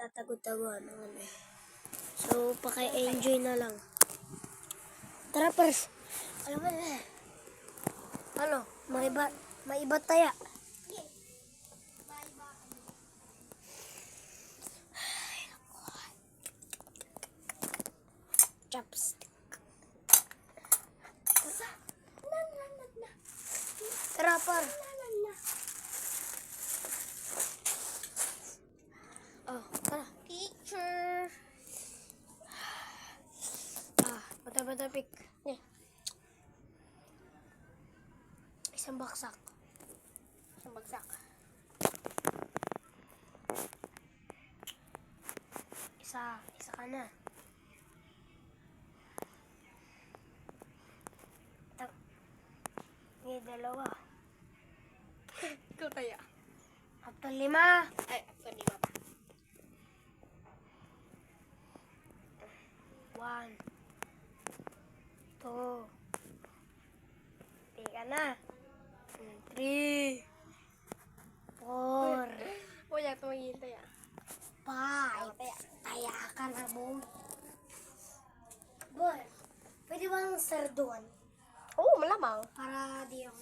nagtatago-taguan ng ano eh. So, paki-enjoy na lang. Tara, pars. Alam mo na. Ano? Maiba taya. Chopstick. Tara, par. Oh, tara. Teacher. Bata-bata pick. Isang baksak. Isa ka na. Dalawa. Ikaw kaya? After 5. Ay, after 5 pa. 1, 2. Tika na. 3, 4, Wala tumingin tayo. 5. Taya ka na, boy. Boy, pwede bang sarduan? Oo, malamang. Para di ako.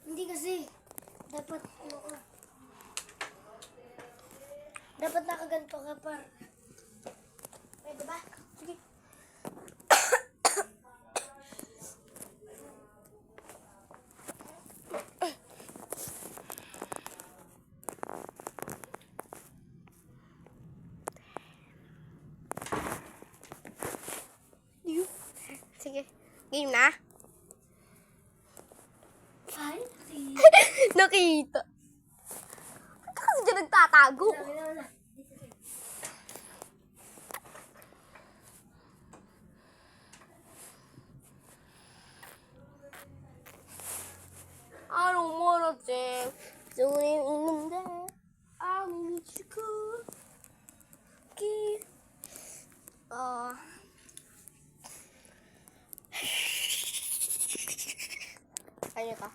Hindi kasi. Dapat, dapat nakaganto ka, par. Pwede ba? Sige. Sige. Game na? Ay, Nakita. Ba't ka kasi dyan nagtatago? na. I don't wanna dance. Doing in there. I'll meet you cool. Okay. Ano ka?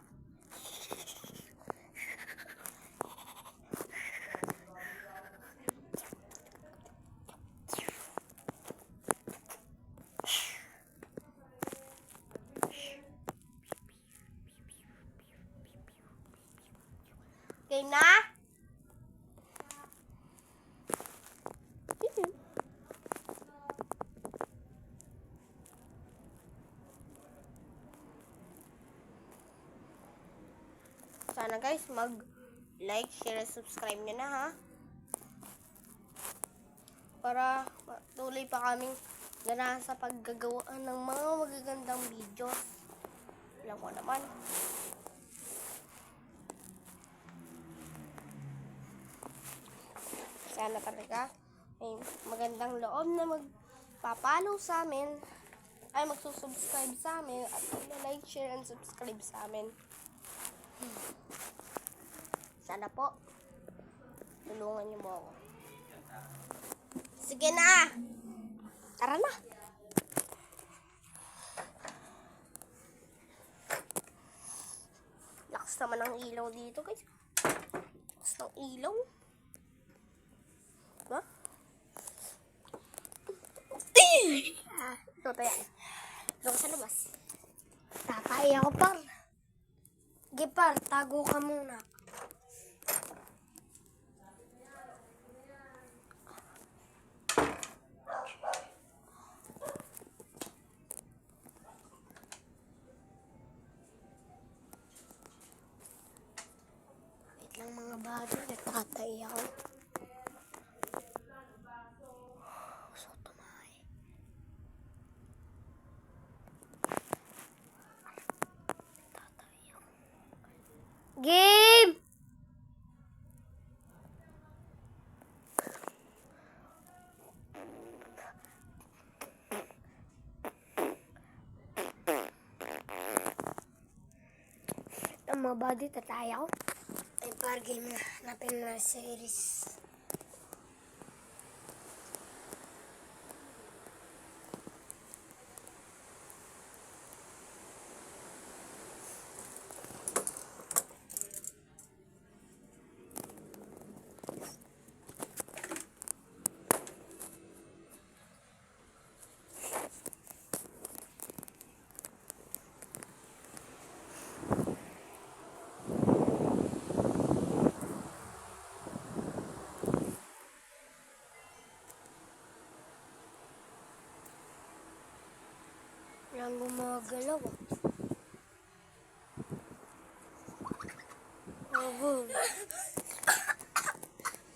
Game na? Sana guys, mag-like, share, subscribe nyo na ha. Para tuloy pa kaming ganahan sa paggagawa ng mga magagandang videos. Alam ko naman. Sana talaga may magandang loob na magpapalo sa amin, ay magsusubscribe sa amin at mag-like, share, and subscribe sa amin. Sana po tulungan niyo mo ako. Sige na! Tara na! Lakas naman ng ilaw dito guys. Lakas ng ilaw. Diba? Ito tayo. Ito sa labas. Tatay ako, par. Sige, par. Tago ka muna. Wait lang mga bago. Tatay ako. So, tumay. Tatay ako. Game! Ang mga body, tatay ako. Ay, par game na. Hanapin na series. Parang gumagalaw ah. Oh,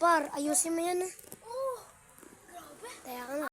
Par, ayusin mo yan ah. Oh, grabe. Taya ka na.